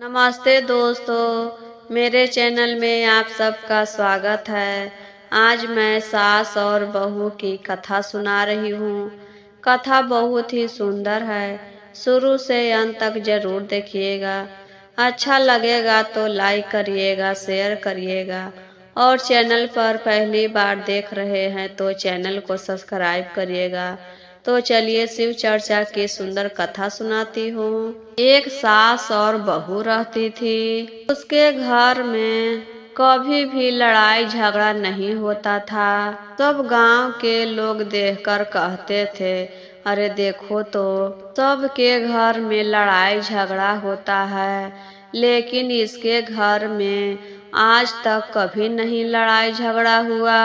नमस्ते दोस्तों, मेरे चैनल में आप सबका स्वागत है। आज मैं सास और बहू की कथा सुना रही हूँ। कथा बहुत ही सुंदर है, शुरू से अंत तक जरूर देखिएगा। अच्छा लगेगा तो लाइक करिएगा, शेयर करिएगा और चैनल पर पहली बार देख रहे हैं तो चैनल को सब्सक्राइब करिएगा। तो चलिए शिव चर्चा की सुंदर कथा सुनाती हूँ। एक सास और बहू रहती थी। उसके घर में कभी भी लड़ाई झगड़ा नहीं होता था। सब गांव के लोग देखकर कहते थे, अरे देखो तो सबके घर में लड़ाई झगड़ा होता है, लेकिन इसके घर में आज तक कभी नहीं लड़ाई झगड़ा हुआ।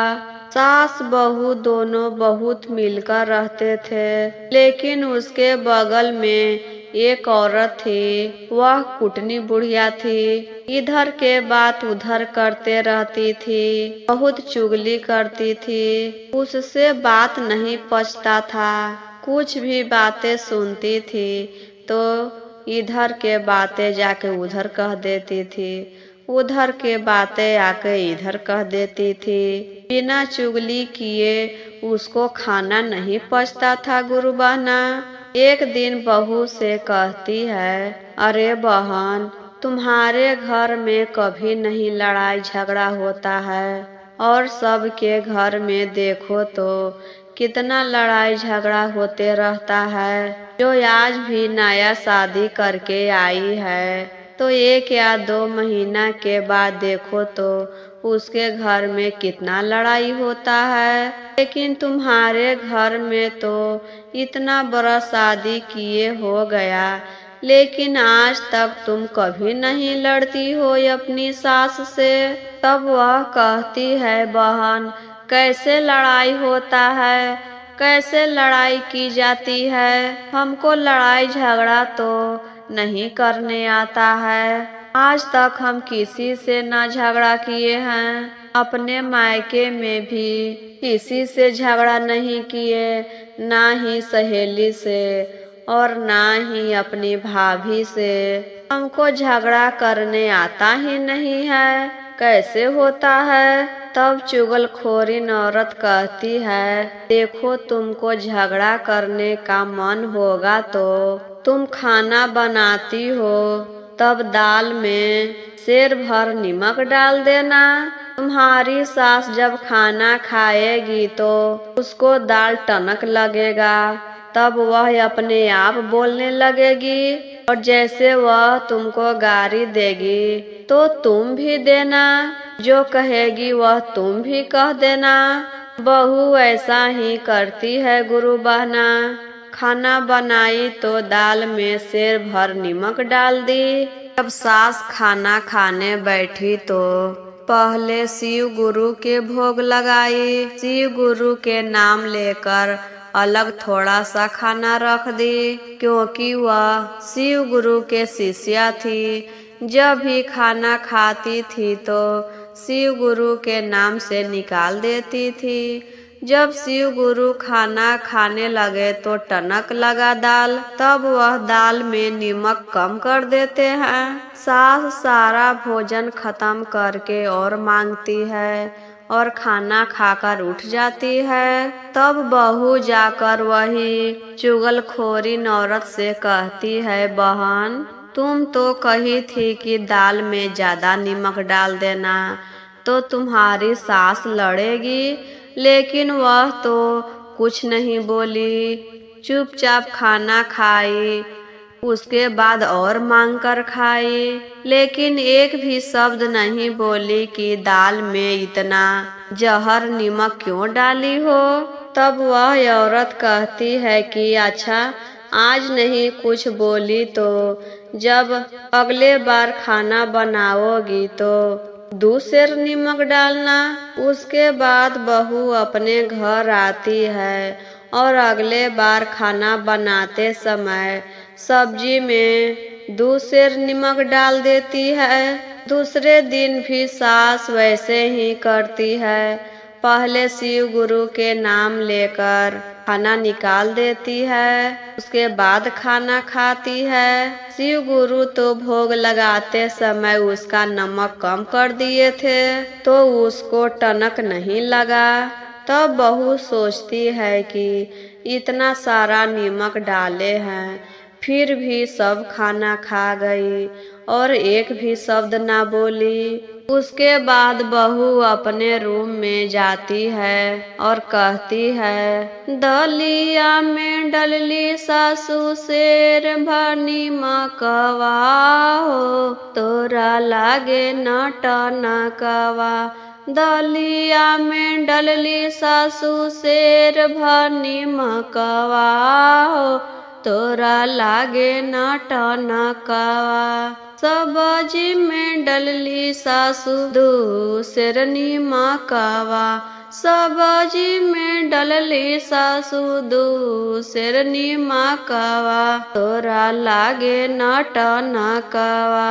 सास बहू दोनों बहुत मिलकर रहते थे, लेकिन उसके बगल में एक औरत थी। वह कुटनी बुढ़िया थी। इधर के बात उधर करते रहती थी, बहुत चुगली करती थी। उससे बात नहीं पचता था। कुछ भी बातें सुनती थी तो इधर के बातें जाके उधर कह देती थी, उधर के बातें आके इधर कह देती थी। बिना चुगली किए उसको खाना नहीं पचता था। गुरु बहना एक दिन बहू से कहती है, अरे बहन, तुम्हारे घर में कभी नहीं लड़ाई झगड़ा होता है और सबके घर में देखो तो कितना लड़ाई झगड़ा होते रहता है। जो आज भी नया शादी करके आई है तो 1 या 2 महीना के बाद देखो तो उसके घर में कितना लड़ाई होता है। लेकिन तुम्हारे घर में तो इतना बड़ा शादी किए हो गया, लेकिन आज तक तुम कभी नहीं लड़ती हो अपनी सास से। तब वह कहती है, बहन कैसे लड़ाई होता है, कैसे लड़ाई की जाती है, हमको लड़ाई झगड़ा तो नहीं करने आता है। आज तक हम किसी से ना झगड़ा किए हैं, अपने मायके में भी किसी से झगड़ा नहीं किए, ना ही सहेली से और ना ही अपनी भाभी से। हमको झगड़ा करने आता ही नहीं है, कैसे होता है। तब चुगलखोरी औरत कहती है, देखो तुमको झगड़ा करने का मन होगा तो तुम खाना बनाती हो तब दाल में सेर भर नमक डाल देना। तुम्हारी सास जब खाना खाएगी तो उसको दाल टनक लगेगा, तब वह अपने आप बोलने लगेगी और जैसे वह तुमको गारी देगी तो तुम भी देना, जो कहेगी वह तुम भी कह देना। बहू ऐसा ही करती है गुरु बहना। खाना बनाई तो दाल में सेर भर नमक डाल दी। जब सास खाना खाने बैठी तो पहले शिव गुरु के भोग लगाई। शिव गुरु के नाम लेकर अलग थोड़ा सा खाना रख दी, क्योंकि वह शिव गुरु के शिष्या थी। जब भी खाना खाती थी तो शिव गुरु के नाम से निकाल देती थी। जब शिव गुरु खाना खाने लगे तो टनक लगा दाल, तब वह दाल में नमक कम कर देते हैं। सास सारा भोजन खत्म करके और मांगती है और खाना खाकर उठ जाती है। तब बहू जाकर वही चुगलखोरी औरत से कहती है, बहन तुम तो कही थी कि दाल में ज्यादा नमक डाल देना तो तुम्हारी सास लड़ेगी, लेकिन वह तो कुछ नहीं बोली, चुपचाप खाना खाई। उसके बाद और मांग कर खाई, लेकिन एक भी शब्द नहीं बोली कि दाल में इतना जहर नमक क्यों डाली हो। तब वह औरत कहती है कि अच्छा आज नहीं कुछ बोली तो जब अगले बार खाना बनाओगी तो 2 सेर नमक डालना। उसके बाद बहू अपने घर आती है और अगले बार खाना बनाते समय सब्जी में 2 सेर नमक डाल देती है। दूसरे दिन भी सास वैसे ही करती है पहले शिव गुरु के नाम लेकर खाना निकाल देती है, उसके बाद खाना खाती है। शिव गुरु तो भोग लगाते समय उसका नमक कम कर दिए थे, तो उसको टनक नहीं लगा। तब बहू सोचती है कि इतना सारा नमक डाले हैं, फिर भी सब खाना खा गई और एक भी शब्द ना बोली। उसके बाद बहू अपने रूम में जाती है और कहती है, दलिया में डलली सासू शेर भनी मकवा हो, तोरा लागे न टनकवा। दलिया में डलली सासू शेर भनी मकवा हो, तोरा लागे न टनकवा। सब्जी में डलली सासू दूसरनी मकवा, सब्जी में डलली सासू दूसरनी मकवा, तोरा लागे न टनकवा।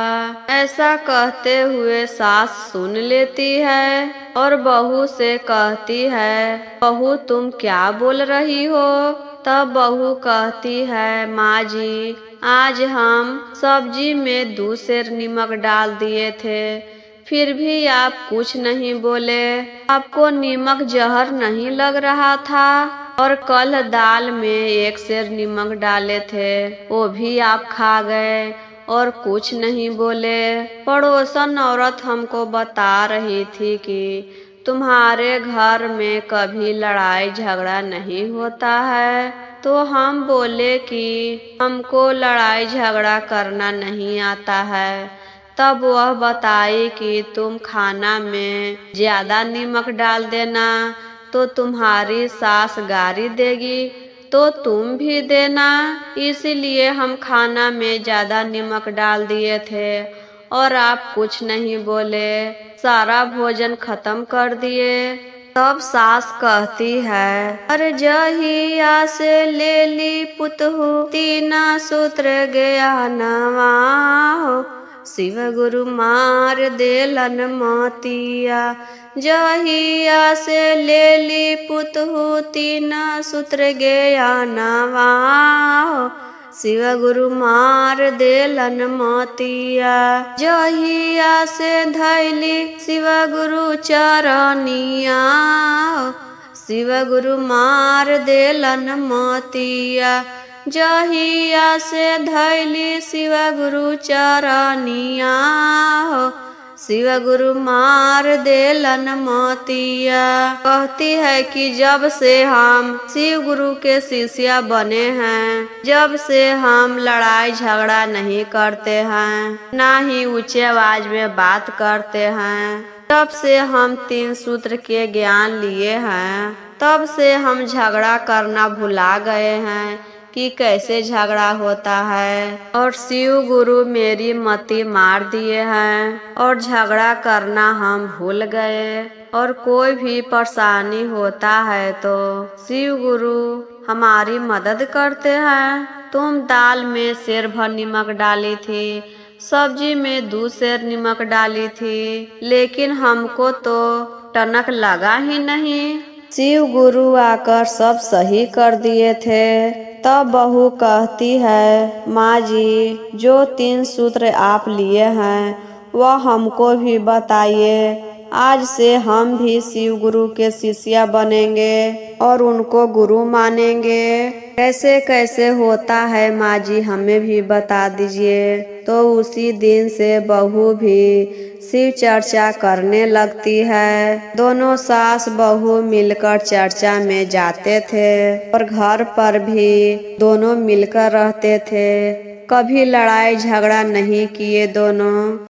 ऐसा कहते हुए सास सुन लेती है और बहू से कहती है, बहू तुम क्या बोल रही हो? तब बहू कहती है, माँ जी आज हम सब्जी में 2 सेर नमक डाल दिए थे, फिर भी आप कुछ नहीं बोले। आपको नमक जहर नहीं लग रहा था? और कल दाल में 1 सेर नमक डाले थे, वो भी आप खा गए और कुछ नहीं बोले। पड़ोसन औरत हमको बता रही थी कि तुम्हारे घर में कभी लड़ाई झगड़ा नहीं होता है। तो हम बोले कि हमको लड़ाई झगड़ा करना नहीं आता है। तब वह बताई कि तुम खाना में ज्यादा नमक डाल देना तो तुम्हारी सास गारी देगी, तो तुम भी देना। इसलिए हम खाना में ज्यादा नमक डाल दिए थे और आप कुछ नहीं बोले, सारा भोजन खत्म कर दिए। तब सास कहती है, अरे जहिया से ले ली पुतहु 3 सूत्र गया नवा हो, शिव गुरु मार देलन मोतिया। जहिया से ले ली पुतहु 3 सूत्र गया नवा हो, शिव गुरु मार देलन मोतिया। जहिया से धैली शिव गुरु चरनिया, शिव गुरु मार देलन मोतिया। जहिया से धैली शिव गुरु चरनिया, शिव गुरु मार देलन मोतिया। कहती है कि जब से हम शिव गुरु के शिष्या बने हैं, जब से हम लड़ाई झगड़ा नहीं करते हैं, ना ही ऊंचे आवाज में बात करते हैं, तब से हम 3 सूत्र के ज्ञान लिए हैं, तब से हम झगड़ा करना भुला गए हैं कि कैसे झगड़ा होता है। और शिव गुरु मेरी मति मार दिए हैं और झगड़ा करना हम भूल गए। और कोई भी परेशानी होता है तो शिव गुरु हमारी मदद करते हैं। तुम दाल में सेर भर नमक डाली थी, सब्जी में 2 सेर नमक डाली थी, लेकिन हमको तो टनक लगा ही नहीं। शिव गुरु आकर सब सही कर दिए थे। तब बहू कहती है, माँ जी जो 3 सूत्र आप लिए हैं वह हमको भी बताइए। आज से हम भी शिव गुरु के शिष्या बनेंगे और उनको गुरु मानेंगे। कैसे कैसे होता है माँ जी हमें भी बता दीजिए। तो उसी दिन से बहू भी शिव चर्चा करने लगती है। दोनों सास बहू मिलकर चर्चा में जाते थे और घर पर भी दोनों मिलकर रहते थे। कभी लड़ाई झगड़ा नहीं किए दोनों।